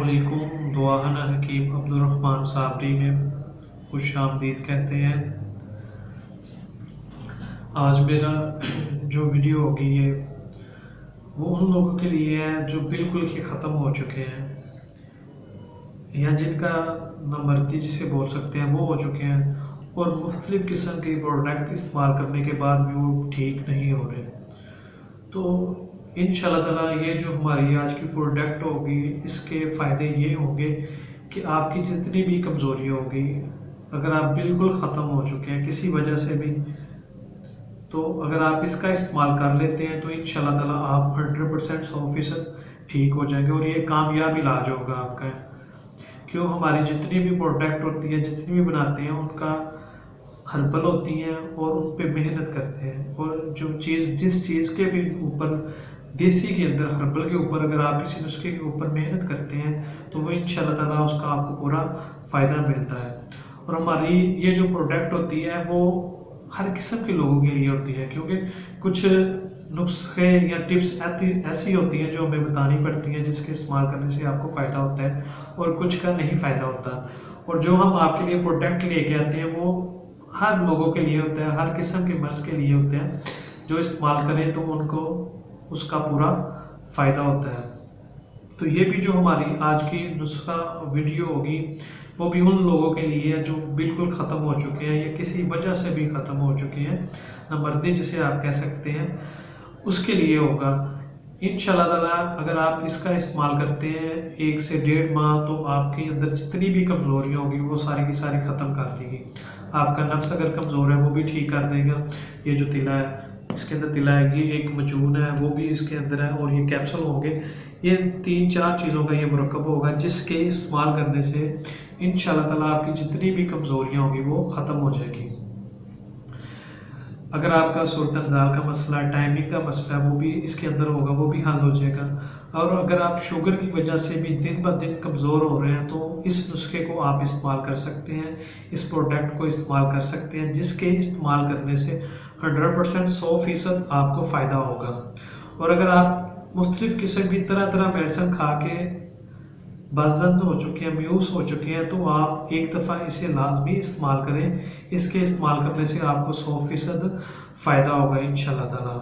अस्सलामुअलैकुम। दुआहन हकीम अब्दुर्रहमान साबरी में खुश आमदीद कहते हैं। आज मेरा जो वीडियो होगी ये वो उन लोगों के लिए है जो बिल्कुल ही ख़त्म हो चुके हैं या जिनका नामर्दी जिसे बोल सकते हैं वो हो चुके हैं और मुख्तलिफ़ किस्म के प्रोडक्ट इस्तेमाल करने के बाद भी वो ठीक नहीं हो रहे। तो इंशाल्लाह ताला ये जो हमारी आज की प्रोडक्ट होगी इसके फ़ायदे ये होंगे कि आपकी जितनी भी कमज़ोरी होगी, अगर आप बिल्कुल ख़त्म हो चुके हैं किसी वजह से भी, तो अगर आप इसका इस्तेमाल कर लेते हैं तो इंशाल्लाह ताला आप 100% 100% ठीक हो जाएंगे और ये कामयाब इलाज होगा आपका। क्यों, हमारी जितनी भी प्रोडक्ट होती है, जितनी भी बनाते हैं, उनका हर्बल होती हैं और उन पे मेहनत करते हैं। और जो चीज़ जिस चीज़ के भी ऊपर देसी के अंदर हर्बल के ऊपर अगर आप किसी नुस्खे के ऊपर मेहनत करते हैं तो वो इंशाल्लाह ताला उसका आपको पूरा फ़ायदा मिलता है। और हमारी ये जो प्रोडक्ट होती है वो हर किस्म के लोगों के लिए होती है, क्योंकि कुछ नुस्खे या टिप्स ऐसी होती हैं जो हमें बतानी पड़ती हैं जिसके इस्तेमाल करने से आपको फ़ायदा होता है और कुछ का नहीं फ़ायदा होता। और जो हम आपके लिए प्रोडक्ट लेके आते हैं वो हर लोगों के लिए होता है, हर किस्म के मर्ज़ के लिए होते हैं। जो इस्तेमाल करें तो उनको उसका पूरा फ़ायदा होता है। तो ये भी जो हमारी आज की नुस्खा वीडियो होगी वो भी उन लोगों के लिए है जो बिल्कुल ख़त्म हो चुके हैं या किसी वजह से भी ख़त्म हो चुके हैं, नामर्दी जिसे आप कह सकते हैं, उसके लिए होगा। इंशाल्लाह ताला अगर आप इसका इस्तेमाल करते हैं 1 से 1.5 माह तो आपके अंदर जितनी भी कमज़ोरियाँ होगी वो सारी की सारी ख़त्म कर देगी। आपका नफ्स अगर कमज़ोर है वो भी ठीक कर देगा। ये जो तिला है इसके अंदर तिला है, ये एक मजून है वो भी इसके अंदर है, और ये कैप्सूल होंगे। ये 3-4 चीज़ों का ये मुरक्कब होगा जिसके इस्तेमाल करने से इंशाल्लाह ताला आपकी जितनी भी कमज़ोरियाँ होगी वो ख़त्म हो जाएगी। अगर आपका सूरत अज़ाल का मसला, टाइमिंग का मसला वो भी इसके अंदर होगा, वो भी हल हो जाएगा। और अगर आप शुगर की वजह से भी दिन ब दिन कमज़ोर हो रहे हैं तो इस नुस्खे को आप इस्तेमाल कर सकते हैं, इस प्रोडक्ट को इस्तेमाल कर सकते हैं जिसके इस्तेमाल करने से 100% 100% आपको फ़ायदा होगा। और अगर आप मुख्तलिफ़ किस्म की तरह मेडिसिन खा के बाज़ंद हो चुके हैं, म्यूस हो चुके हैं, तो आप एक दफ़ा इसे लाजमी इस्तेमाल करें। इसके इस्तेमाल करने से आपको 100% फ़ायदा होगा इंशाल्लाह ताला,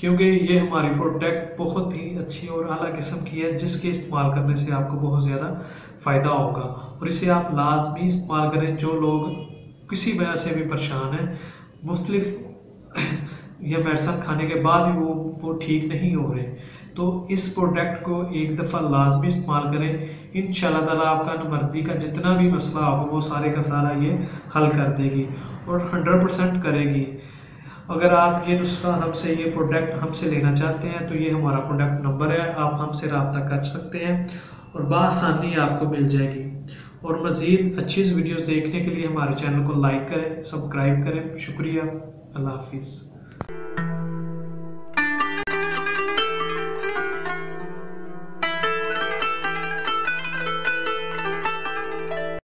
क्योंकि ये हमारी प्रोडक्ट बहुत ही अच्छी और आला किस्म की है जिसके इस्तेमाल करने से आपको बहुत ज़्यादा फ़ायदा होगा। और इसे आप लाजमी इस्तेमाल करें जो लोग किसी वजह से भी परेशान हैं, मुख्तलिफ़ या मेडिसिन खाने के बाद भी वो ठीक नहीं हो रहे, तो इस प्रोडक्ट को एक दफ़ा लाजमी इस्तेमाल करें। इंशाल्लाह ताला आपका नामर्दी का जितना भी मसला होगा वो सारे का सारा ये हल कर देगी और 100% करेगी। अगर आप ये नुस्खा हमसे, ये प्रोडक्ट हमसे लेना चाहते हैं तो ये हमारा प्रोडक्ट नंबर है, आप हमसे रब्ता कर सकते हैं और बआसानी आपको मिल जाएगी। और मज़ीद अच्छी वीडियोज़ देखने के लिए हमारे चैनल को लाइक करें, सब्सक्राइब करें। शुक्रिया। अल्लाह हाफिज़।